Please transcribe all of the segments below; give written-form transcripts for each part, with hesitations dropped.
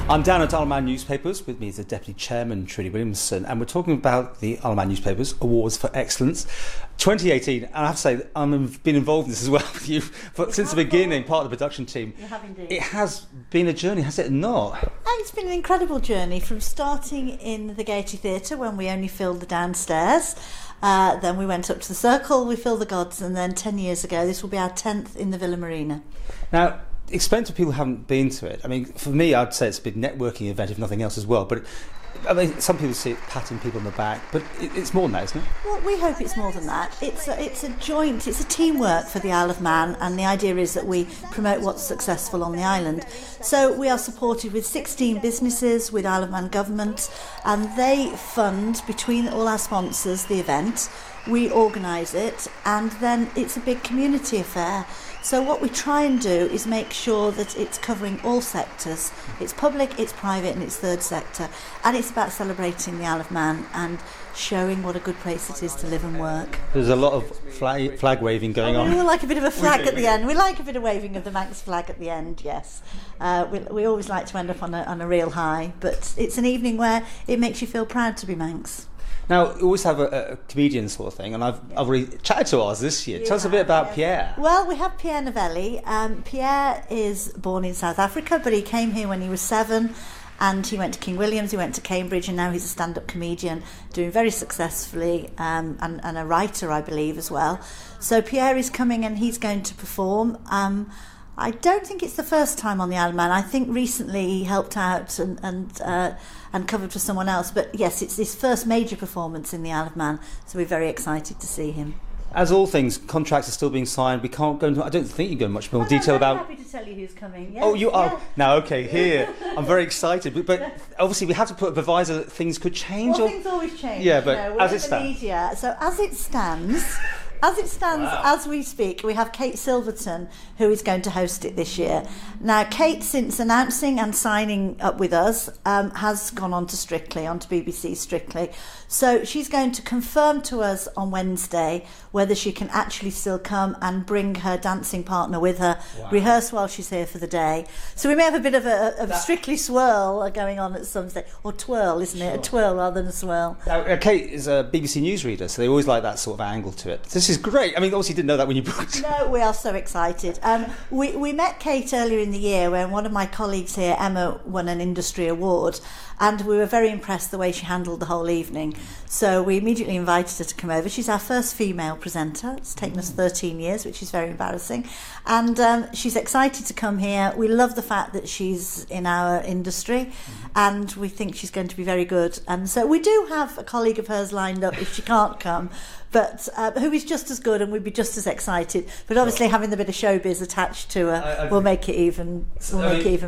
I'm down at Isle of Man Newspapers. With me is the Deputy Chairman, Trudi Williamson, and we're talking about the Isle of Man Newspapers Awards for Excellence 2018. And I have to say, I've been involved in this as well with you since the beginning, part of the production team. You have indeed. It has been a journey, has it not? It's been an incredible journey, from starting in the Gaiety Theatre when we only filled the downstairs. Then we went up to the Circle, we filled the Gods, and then 10 years ago, this will be our 10th in the Villa Marina. Now, explain to people who haven't been to it. I mean, for me, I'd say it's a big networking event, if nothing else as well. But I mean, some people see it patting people on the back, but it's more than that, isn't it? Well, we hope it's more than that. It's a teamwork for the Isle of Man, and the idea is that we promote what's successful on the island. So we are supported with 16 businesses, with Isle of Man government, and they fund, between all our sponsors, the event. We organise it, and then it's a big community affair. So what we try and do is make sure that it's covering all sectors. It's public, it's private, and it's third sector. And it's about celebrating the Isle of Man and showing what a good place it is to live and work. There's a lot of flag waving going on. We like a bit of a flag at the end. We like a bit of waving of the Manx flag at the end, yes. We always like to end up on a real high, but it's an evening where it makes you feel proud to be Manx. Now, we always have a comedian sort of thing, and I've already chatted to ours this year. Tell us a bit about Pierre. Well, we have Pierre Novelli. Pierre is born in South Africa, but he came here when he was 7, and he went to King William's, he went to Cambridge, and now he's a stand-up comedian, doing very successfully, and a writer, I believe, as well. So Pierre is coming, and he's going to perform. I don't think it's the first time on the Isle of Man. I think recently he helped out and covered for someone else. But yes, it's his first major performance in the Isle of Man, so we're very excited to see him. As all things, contracts are still being signed. We can't go into, I don't think you go into much more detail about... I'm happy to tell you who's coming. Yes, oh, you are? Yeah. Now, okay, here. I'm very excited. But obviously we have to put a proviso that things could change. Well, things always change. Yeah, but as it stands. Media. So as it stands... Wow. As we speak, we have Kate Silverton, who is going to host it this year. Now, Kate, since announcing and signing up with us, has gone on to Strictly, onto BBC Strictly. So she's going to confirm to us on Wednesday whether she can actually still come and bring her dancing partner with her, rehearse while she's here for the day. So we may have a bit of a Strictly swirl going on at some stage, or twirl, isn't it? A twirl rather than a swirl. Now, Kate is a BBC newsreader, so they always like that sort of angle to it. This is great. I mean, obviously you didn't know that when you booked. No, we are so excited. We met Kate earlier in the year when one of my colleagues here, Emma, won an industry award, and we were very impressed the way she handled the whole evening. So we immediately invited her to come over. She's our first female presenter. It's taken us 13 years, which is very embarrassing. And she's excited to come here. We love the fact that she's in our industry, and we think she's going to be very good. And so we do have a colleague of hers lined up if she can't come, but who is just as good and we'd be just as excited. But obviously having the bit of showbiz attached to her will make it even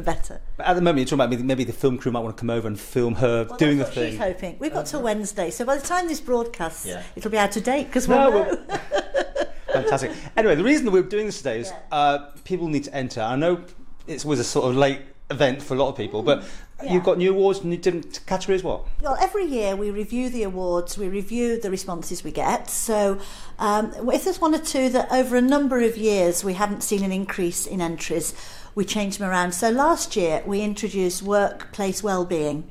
better. At the moment, you're talking about maybe the film crew might want to come over and film her doing the thing. She's hoping. We've got till Wednesday, so by the time this broadcasts, it'll be out of date because we'll know. Fantastic. Anyway, the reason that we're doing this today is people need to enter. I know it's always a sort of late event for a lot of people, but you've got new awards in different categories. What? Well, every year we review the awards, we review the responses we get. So if there's one or two that over a number of years we haven't seen an increase in entries, we change them around. So last year we introduced workplace wellbeing,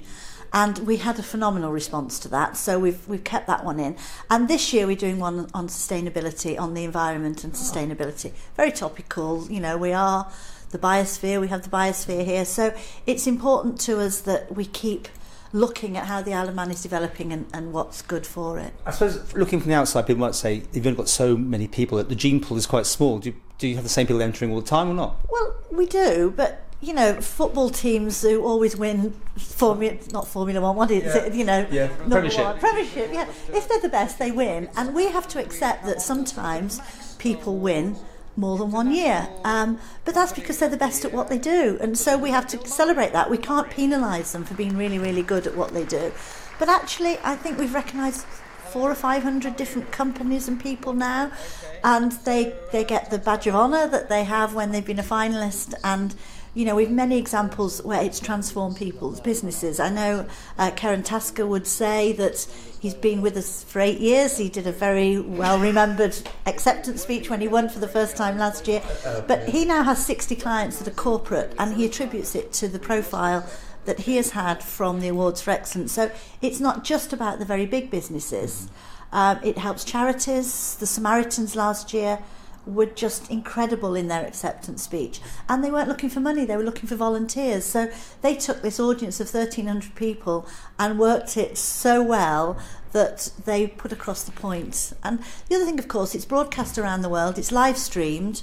and we had a phenomenal response to that, so we've kept that one in. And this year we're doing one on sustainability, on the environment and sustainability. Very topical, you know, we are the biosphere, we have the biosphere here, so it's important to us that we keep looking at how the Isle of Man is developing and what's good for it. I suppose looking from the outside, people might say you've only got so many people, that the gene pool is quite small. Do you have the same people entering all the time or not? Well, we do, but you know, football teams who always win not Formula One, what is it? You know, Premiership. Yeah, if they're the best, they win, and we have to accept that sometimes people win more than 1 year, but that's because they're the best at what they do, and so we have to celebrate that. We can't penalise them for being really, really good at what they do. But actually, I think we've recognised 400 or 500 different companies and people now, and they get the badge of honour that they have when they've been a finalist. And you know, we've many examples where it's transformed people's businesses. I know Karen Tasker would say that he's been with us for 8 years. He did a very well-remembered acceptance speech when he won for the first time last year. But he now has 60 clients that are corporate, and he attributes it to the profile that he has had from the Awards for Excellence. So it's not just about the very big businesses. It helps charities. The Samaritans last year were just incredible in their acceptance speech, and they weren't looking for money, they were looking for volunteers. So they took this audience of 1,300 people and worked it so well that they put across the point. And the other thing, of course, it's broadcast around the world, it's live streamed,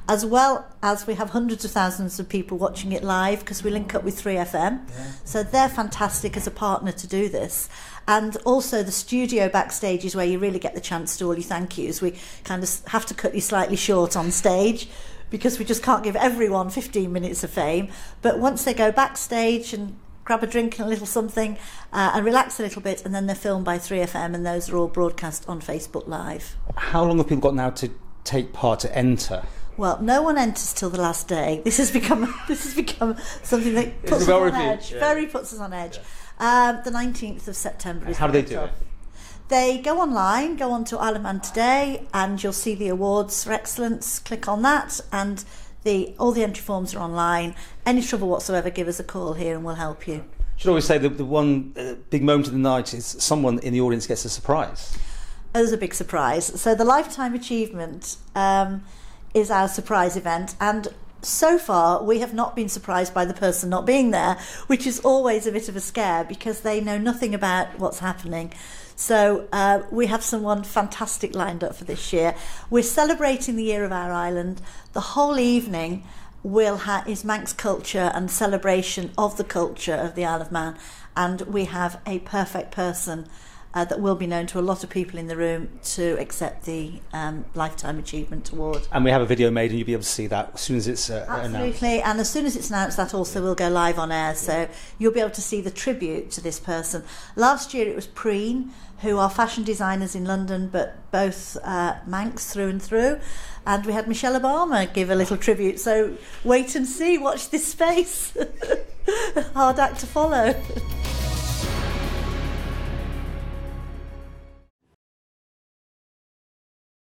as well as we have hundreds of thousands of people watching it live because we link up with 3FM. So they're fantastic as a partner to do this. And also the studio backstage is where you really get the chance to do all your thank yous. We kind of have to cut you slightly short on stage because we just can't give everyone 15 minutes of fame. But once they go backstage and grab a drink and a little something and relax a little bit, and then they're filmed by 3FM, and those are all broadcast on Facebook Live. How long have people got now to take part, to enter? Well, no one enters till the last day. This has become something that puts us on edge. Very puts us on edge. The 19th of September. How do they do it? They go online, go on to Isle of Man Today, and you'll see the Awards for Excellence. Click on that, and all the entry forms are online. Any trouble whatsoever, give us a call here and we'll help you. Should always say that the one big moment of the night is someone in the audience gets a surprise. There's a big surprise. So the Lifetime Achievement is our surprise event, and so far we have not been surprised by the person not being there, which is always a bit of a scare because they know nothing about what's happening. So we have someone fantastic lined up for this year. We're celebrating the year of our island. The whole evening is Manx culture and celebration of the culture of the Isle of Man, and we have a perfect person that will be known to a lot of people in the room to accept the Lifetime Achievement Award. And we have a video made, and you'll be able to see that as soon as it's announced. Absolutely, and as soon as it's announced, that also will go live on air, so you'll be able to see the tribute to this person. Last year it was Preen, who are fashion designers in London, but both Manx through and through. And we had Michelle Obama give a little tribute, so wait and see, watch this space. Hard act to follow.